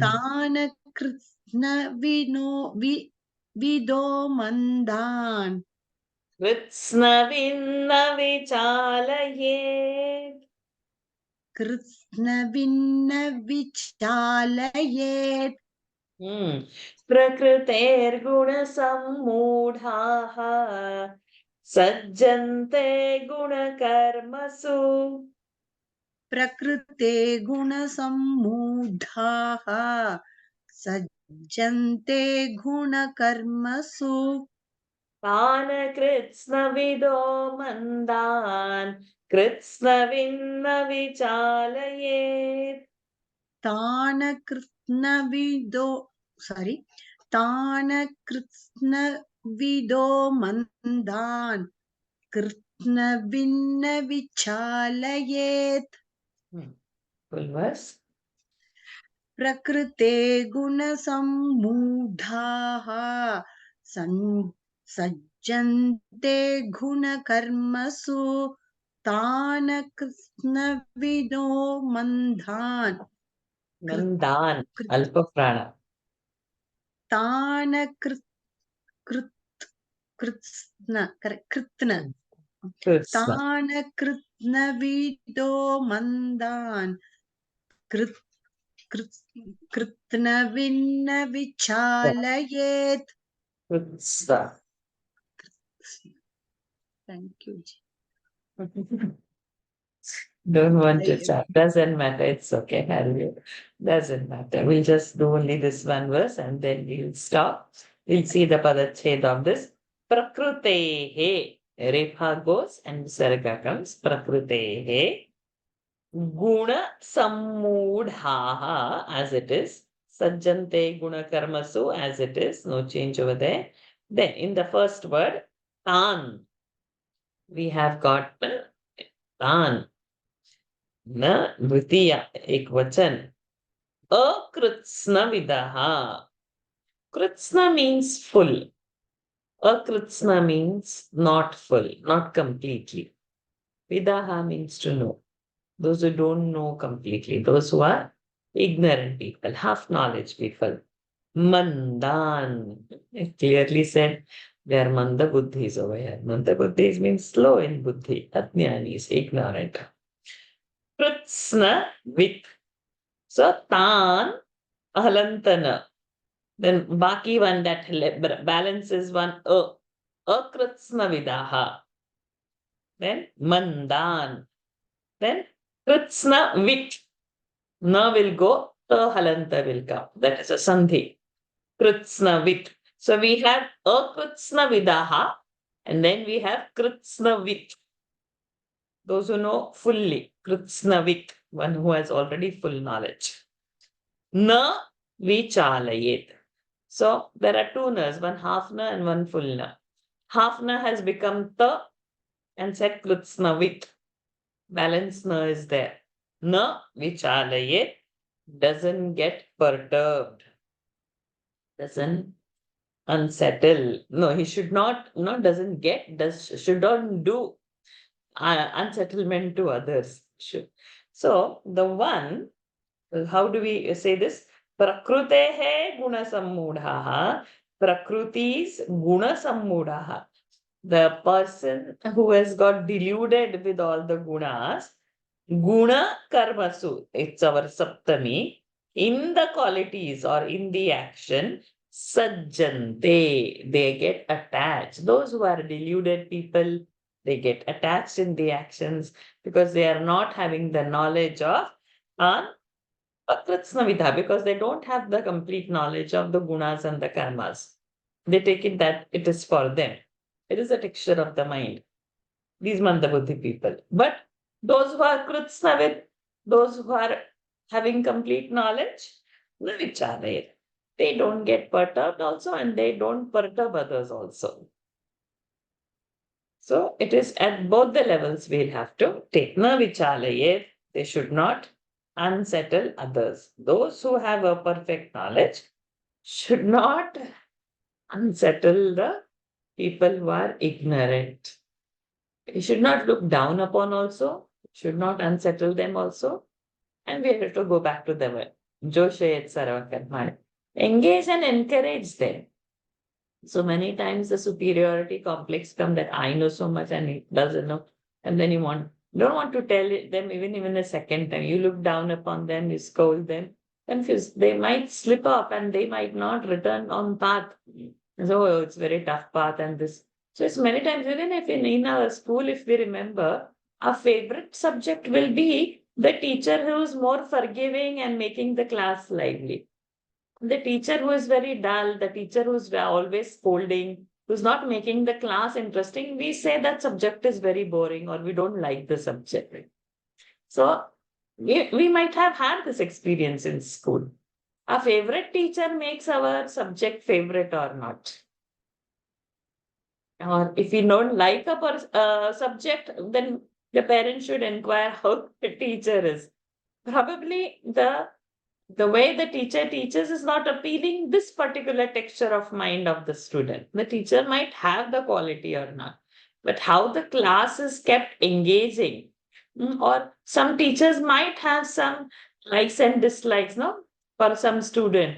तान् कृत्स्न विदो मन्दान्
Kritsna vinna vichalaye.
कृत्स्न भिन्न विचालयेत्
प्रकृतेर्गुणसम्मूढाः सज्जन्ते गुणकर्मसु
प्रकृते गुणसम्मूढाः सज्जन्ते गुणकर्मसु
तान् कृत्स्नविदो मन्दान् कृत्स्नविन्न विचालयेत्
तान् कृत्स्नविदो तान् कृत्स्नविदो मन्दान् कृत्स्नभिन्न विचालयेत्
Full verse.
प्रकृते गुणसम्मूढाः सज्जन्ते गुणकर्मसु तान् कृत्स्नविदो मन्दान्
Mandan, Alpaprana.
तान् कृत्स्न
Kritsna.
तान् कृत्स्नविदो मन्दान् कृत्स्नभिन्न विचालयेत्.
Kritsna.
Thank you.
Don't want to chat. Doesn't matter. It's okay. Hallelujah. Doesn't matter. We'll just do only this one verse and then we'll stop. We'll see the padachhed of this. Prakrutehe. Repa goes and Sarga comes. Prakrutehe. Guna sammudhaha as it is. Sajjante guna karmasu as it is. No change over there. Then in the first word, tan. We have got tan. Na dvitiya ekvachan. Akritsna vidaha. Kritsna means full. Akritsna means not full, not completely. Vidaha means to know. Those who don't know completely, those who are ignorant people, half knowledge people. Mandan. It clearly said they are manda buddhis over here. Manda buddhis means slow in buddhi. Ajnanis, ignorant. Kritsna with. So tan ahalantana. Then baki one that balances one akritsna vidaha. Then mandan. Then kritsna with. Na will go, halanta will come. That is a sandhi. Kritsna with. So we have akritsna vidaha and then we have kritsna with. Those who know fully, Kritsnavit, one who has already full knowledge. Na vichalayet. So there are two nas, one half na and one full na. Half na has become ta and said Kritsnavit. Balance na is there. Na vichalayet doesn't get perturbed, doesn't unsettle. No, he should not, no, doesn't get, should not do unsettlement to others. Should. So the one, how do we say this? Prakrutehe guna sammudhaha. Prakrutis guna sammudhaha. The person who has got deluded with all the gunas, guna karmasu, it's our saptami, in the qualities or in the action, sajjante, they get attached. Those who are deluded people, they get attached in the actions because they are not having the knowledge of Kritsnavidha, because they don't have the complete knowledge of the gunas and the karmas. They take it that it is for them. It is a texture of the mind. These Mandabuddhi people. But those who are Kritsnavit, those who are having complete knowledge, Navicharayat, they don't get perturbed also and they don't perturb others also. So it is at both the levels we'll have to take. Navicharayat, they should not unsettle others. Those who have a perfect knowledge should not unsettle the people who are ignorant. You should not look down upon also, should not unsettle them also. And we have to go back to the Joshayat Sarvakarmani. Engage and encourage them. So many times the superiority complex comes that I know so much and he doesn't know. And then you don't want to tell them even a second time. You look down upon them, you scold them, confused. They might slip up and they might not return on path. So it's very tough path and this. So it's many times, even if in our school, if we remember, our favorite subject will be the teacher who is more forgiving and making the class lively. The teacher who is very dull, the teacher who's always scolding, who's not making the class interesting, we say that subject is very boring or we don't like the subject. So we might have had this experience in school. Our favorite teacher makes our subject favorite or not. Or if we don't like a subject, then the parent should inquire how the teacher is. Probably the way the teacher teaches is not appealing this particular texture of mind of the student. The teacher might have the quality or not, but how the class is kept engaging, or some teachers might have some likes and dislikes, no, for some student.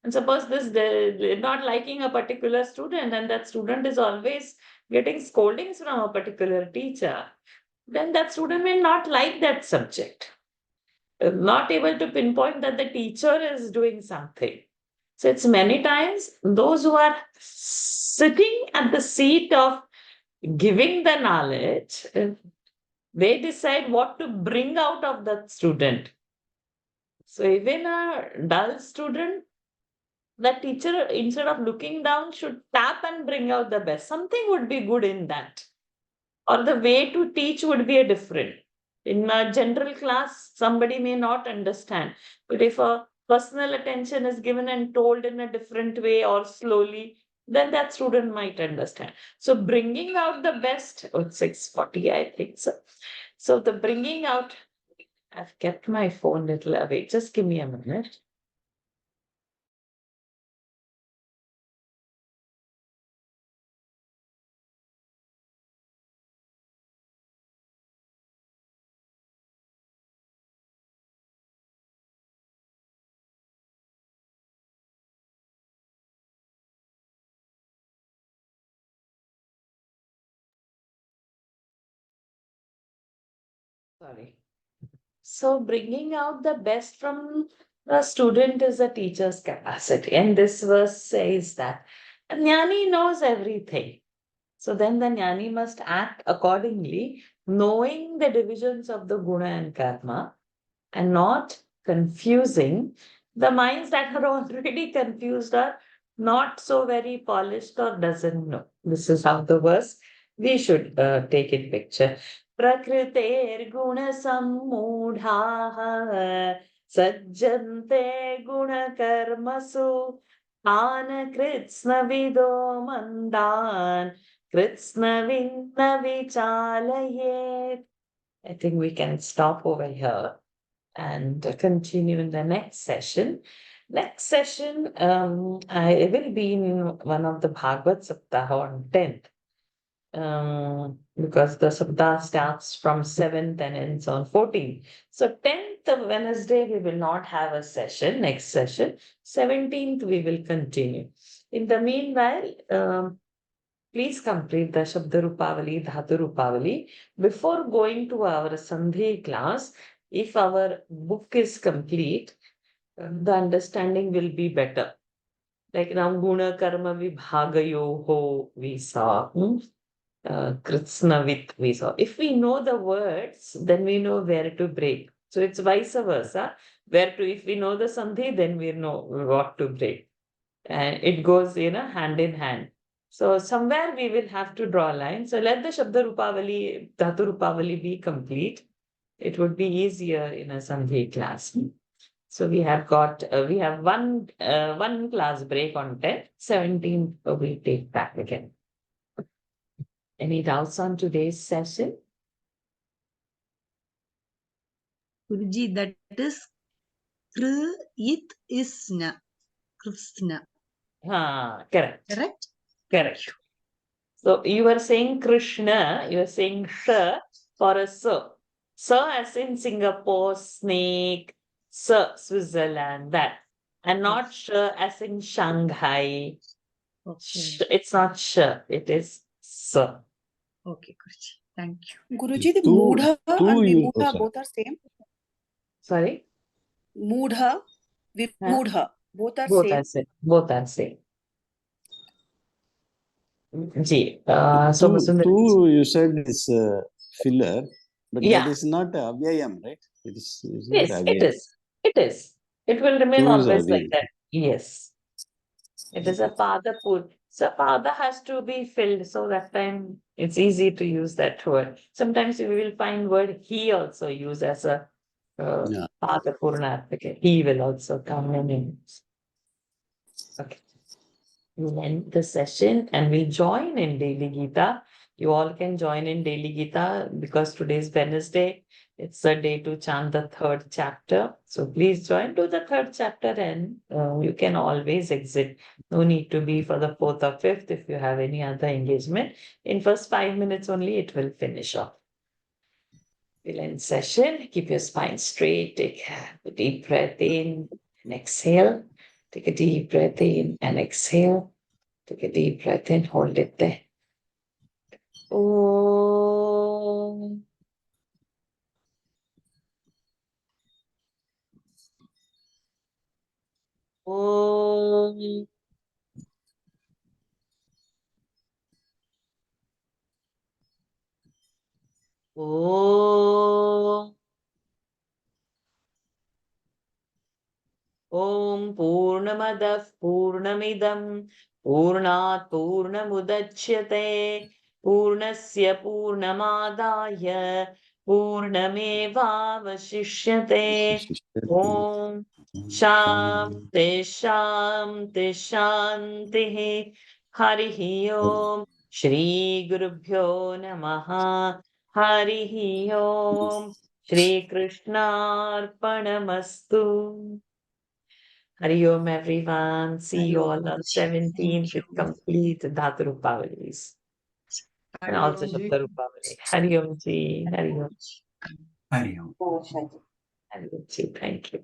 And suppose they're not liking a particular student, and that student is always getting scoldings from a particular teacher, then that student will not like that subject, not able to pinpoint that the teacher is doing something. So it's many times those who are sitting at the seat of giving the knowledge, they decide what to bring out of that student. So even a dull student, the teacher, instead of looking down, should tap and bring out the best. Something would be good in that. Or the way to teach would be a different. In a general class, somebody may not understand. But if a personal attention is given and told in a different way or slowly, then that student might understand. So bringing out the best, it's 6:40, I think so. So the bringing out, I've kept my phone a little away. Just give me a minute. Sorry. So bringing out the best from the student is a teacher's capacity. And this verse says that a Jnani knows everything. So then the Jnani must act accordingly, knowing the divisions of the guna and karma and not confusing the minds that are already confused or not so very polished or doesn't know. This is how the verse we should take in picture. प्रकृतेर्गुणसम्मूढाः सज्जन्ते गुणकर्मसु तान् कृत्स्नविदो मन्दान् कृत्स्नविन्न विचालयेत्. I think we can stop over here and continue in the next session. Next session, I will be in one of the Bhagavad Saptaha on 10th. Because the Saptaha starts from 7th and ends on 14th. So 10th of Wednesday, we will not have a session, next session. 17th, we will continue. In the meanwhile, please complete the Shabda Rupavali, Dhatu Rupavali. Before going to our Sandhi class, if our book is complete, the understanding will be better. Like now, Guna Karma Vibhagayoho, we saw. Kritsnavit, we saw. If we know the words, then we know where to break. So it's vice versa. If we know the Sandhi, then we know what to break. And it goes, hand in hand. So somewhere we will have to draw a line. So let the Shabda Rupavali, Dhatu Rupavali be complete. It would be easier in a Sandhi class. So we have one class break on 10th, 17th we take back again. Any doubts on today's session?
Guruji, that is Kriyit-isna. Krishna.
Correct.
Correct?
Correct. So you were saying Krishna, you are saying Sha for a Sa. Sa as in Singapore, snake, Sa, Switzerland, that. And not Sha as in Shanghai.
Okay.
It's not Sha, it is Sa.
Okay, Guruji. Thank you.
Guruji, the
Two-
Moodha
two
and
you-
Vimudha
sorry.
both are same.
Sorry?
Moodha, Vimudha, both are
Both
same.
are same. Both are same. Ji, so
Two, you said is filler, but
Yeah.
that is not avyayam, right? It is not
Yes, it
avyayam.
is. It is. It will remain
Two is
always like
avyayam.
that. Yes. It is a pada put. So pada has to be filled. So that time it's easy to use that word. Sometimes we will find word he also use as a
Yeah.
pada purna. Okay. He will also come in. Okay. We'll end the session and we'll join in Daily Gita. You all can join in Daily Gita because today is Wednesday. It's a day to chant the 3rd chapter. So please join to the 3rd chapter and you can always exit. No need to be for the 4th or 5th if you have any other engagement. In first 5 minutes only, it will finish off. We'll end session. Keep your spine straight. Take a deep breath in and exhale. Take a deep breath in and exhale. Take a deep breath in, hold it there. Om. Om. Om. Om Purnamadah Purnamidam Purnat Purnamudachyate Purnasya Purnamadaya Purnamevavashishyate Om Shanti Shanti Shanti Harihi Om Shri Gurubhyo Namaha Harihi Om Shri Krishnarpanamastu. Hari Om, everyone. See you all on 17th with complete Dhatu Rupavalis. And also Shabda Rupavali. Hari Om Ji. Hari Om.
Hari Om.
Hari Om Ji. Thank you.